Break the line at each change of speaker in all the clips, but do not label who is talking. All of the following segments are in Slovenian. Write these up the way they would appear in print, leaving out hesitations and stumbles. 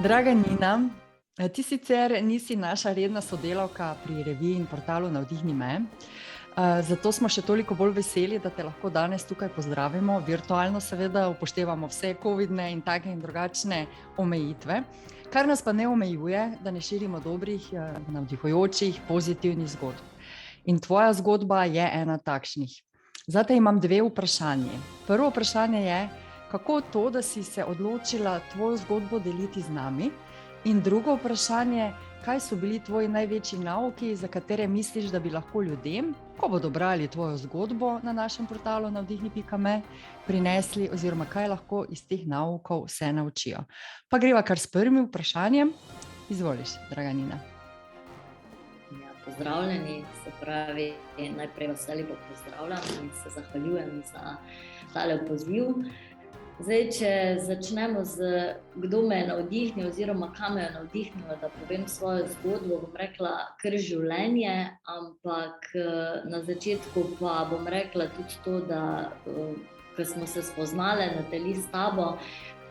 Draga Nina, ti sicer nisi naša redna sodelavka pri reviji in portalu Navdihni me, zato smo še toliko bolj veseli, da te lahko danes tukaj pozdravimo. Virtualno seveda upoštevamo vse covidne in take in drugačne omejitve, kar nas pa ne omejuje, da ne širimo dobrih, navdihujočih, pozitivnih zgodb. In tvoja zgodba je ena takšnih. Zate imam dve vprašanje. Prvo vprašanje je, kako to, da si se odločila tvojo zgodbo deliti z nami? In drugo vprašanje, kaj so bili tvoji največji nauki, za katere misliš, da bi lahko ljudem, ko bodo brali tvojo zgodbo na našem portalu navdihni.me, prinesli oziroma kaj lahko iz teh naukov se naučijo. Pa greva kar s prvim vprašanjem. Izvoliš, draga Nina.
Ja, pozdravljeni, se pravi, najprej vas lepo pozdravljam in se zahvaljujem za tale poziv. Zdaj, če začnemo z kdo me je navdihnil oziroma kam me je navdihnilo, da povem svojo zgodbo, bom rekla kar življenje, ampak na začetku pa bom rekla tudi to, da ko smo se spoznale na teli s tabo,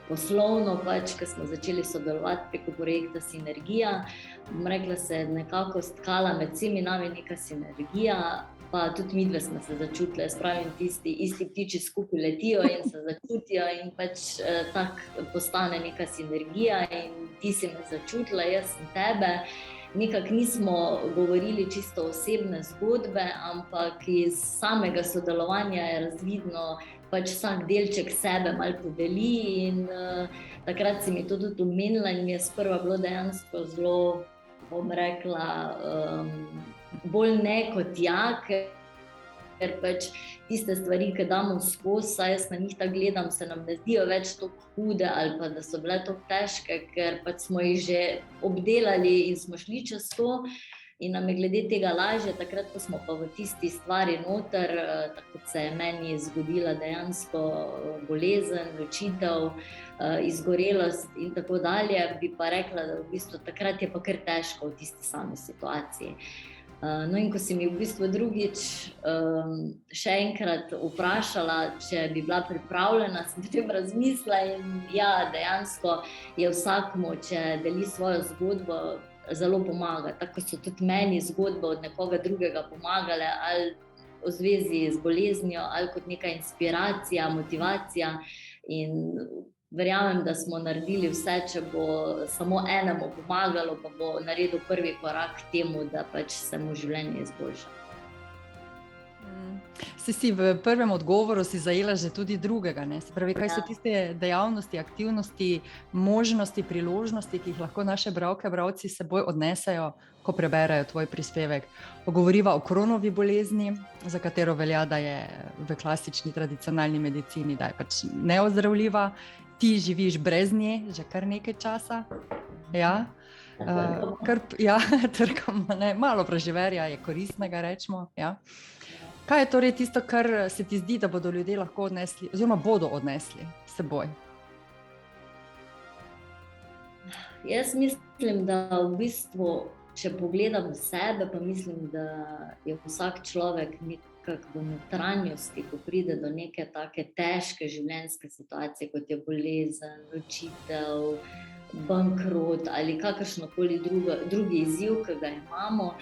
poslovno pač, ko smo začeli sodelovati preko projekta Sinergija, bom rekla, se je nekako stkala med vsemi nami neka sinergija, pa tudi midve smo se začutile, jaz pravim, tisti isti ptiči skupaj letijo in se začutijo in pač tak postane neka sinergija in ti si me začutila, jaz sem tebe. Nekako nismo govorili čisto osebne zgodbe, ampak iz samega sodelovanja je razvidno, pač vsak delček sebe malo podeli in takrat si mi to tudi omenila in mi je sprva bilo dejansko zelo, bom rekla, bolj ne kot ja, ker pač tiste stvari, ki damo skozi, saj jaz na njih tako gledam, se nam ne zdijo več toliko hude ali pa da so bile toliko težke, ker pač smo jih že obdelali in smo šli čez to in nam je glede tega lažje, takrat pa smo pa v tisti stvari noter, tako kot se je meni zgodila dejansko bolezen, ločitev, izgorelost in tako dalje, bi pa rekla, da v bistvu takrat je pa kar težko v tisti sami situaciji. No in ko si mi v bistvu drugič še enkrat vprašala, če bi bila pripravljena, sem potem razmislila in ja, dejansko je vsakmu, če deli svojo zgodbo, zelo pomaga. Tako so tudi meni zgodbe od nekoga drugega pomagale, ali v zvezi z boleznijo, ali kot neka inspiracija, motivacija in verjamem, da smo naredili vse, če bo samo enemu pomagalo, pa bo naredil prvi korak k temu, da pač se mu življenje izboljša.
Si v prvem odgovoru si zajela že tudi drugega, ne? Se pravi, kaj so tiste dejavnosti, aktivnosti, možnosti, priložnosti, ki jih lahko naše bralke, bralci s seboj odnesejo, ko preberejo tvoj prispevek. Pogovoriva o Crohnovi bolezni, za katero velja, da je v klasični tradicionalni medicini, da je pač neozdravljiva. Ti živiš brez nje že kar nekaj časa. Ja, trkamo, ne? Malo preživerja je koristnega, rečemo. Ja. Kaj je torej tisto, kar se ti zdi, da bodo ljudje lahko odnesli, oziroma bodo odnesli s seboj?
Jaz mislim, da v bistvu, če pogledam sebe, pa mislim, da je vsak človek nekako v notranjosti, ko pride do neke take težke življenjske situacije, kot je bolezen, ločitev, bankrot ali kakršnokoli drugi izziv, ki ga imamo,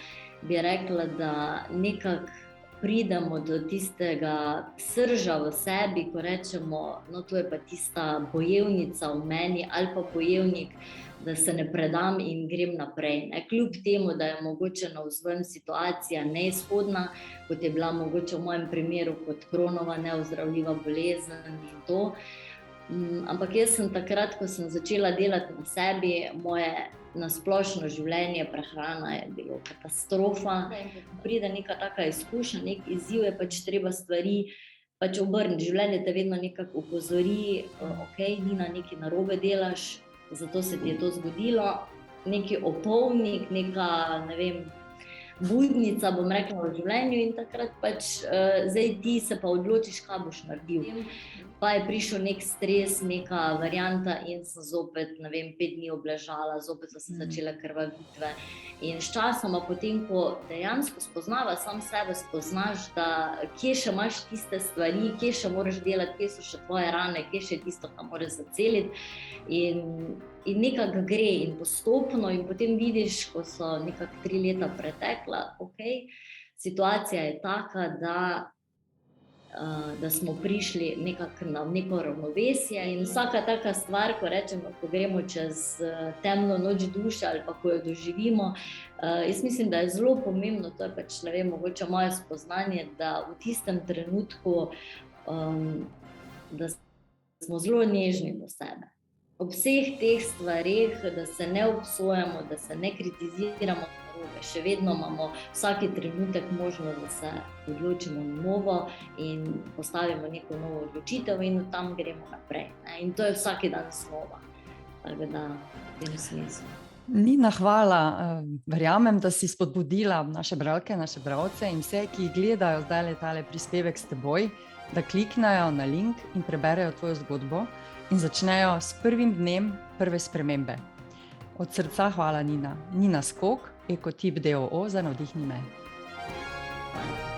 bi rekla, da nekako pridemo do tistega srža v sebi, ko rečemo, no to je pa tista bojevnica v meni ali pa bojevnik, da se ne predam in grem naprej. Kljub temu, da je mogoče navzven situacija neizhodna, kot je bila mogoče v mojem primeru kot Crohnova neozdravljiva bolezen in to. Ampak jaz sem takrat, ko sem začela delati na sebi, moje nasplošno življenje, prehrana je bilo katastrofa. Pride neka taka izkušnja, nek izziv, je pač treba stvari pač obrniti. Življenje te vedno nekako opozori, ok, Nina, nekaj narobe delaš, zato se ti je to zgodilo. Neki opomnik, neka, ne vem, budnica, bom rekla, v življenju in takrat pač zdaj ti se pa odločiš, kaj boš naredil. Pa je prišel nek stres, neka varianta in sem zopet, ne vem, 5 dni obležala, zopet so se začele krvavitve. In sčasoma potem, ko dejansko spoznava sam sebe, spoznaš, da kje še imaš tiste stvari, kje še moraš delati, kje so še tvoje rane, kje še je tisto, kar moraš zaceliti. In in nekako gre in postopno in potem vidiš, ko so nekako 3 leta pretekla, situacija je taka, da smo prišli nekako na neko ravnovesje in vsaka taka stvar, ko rečemo, ko gremo čez temno noč duše ali pa ko jo doživimo, jaz mislim, da je zelo pomembno, to je pač, ne vem, mogoče moje spoznanje, da v tistem trenutku, da smo zelo nežni do sebe. Ob vseh teh stvareh, da se ne obsojamo, da se ne kritiziramo, še vedno imamo vsaki trenutek možnost, da se odločimo na novo in postavimo neko novo odločitev in tam gremo naprej. In to je vsaki dan znova. Tako da, v tem smislu.
Nina, hvala. Verjamem, da si spodbudila naše bralke, naše bralce in vse, ki gledajo zdaj tale prispevek s teboj, da kliknejo na link in preberejo tvojo zgodbo in začnejo s prvim dnem prve spremembe. Od srca hvala, Nina. Nina Skok, Ekotip d. o. o. za Navdihni me.
Hvala.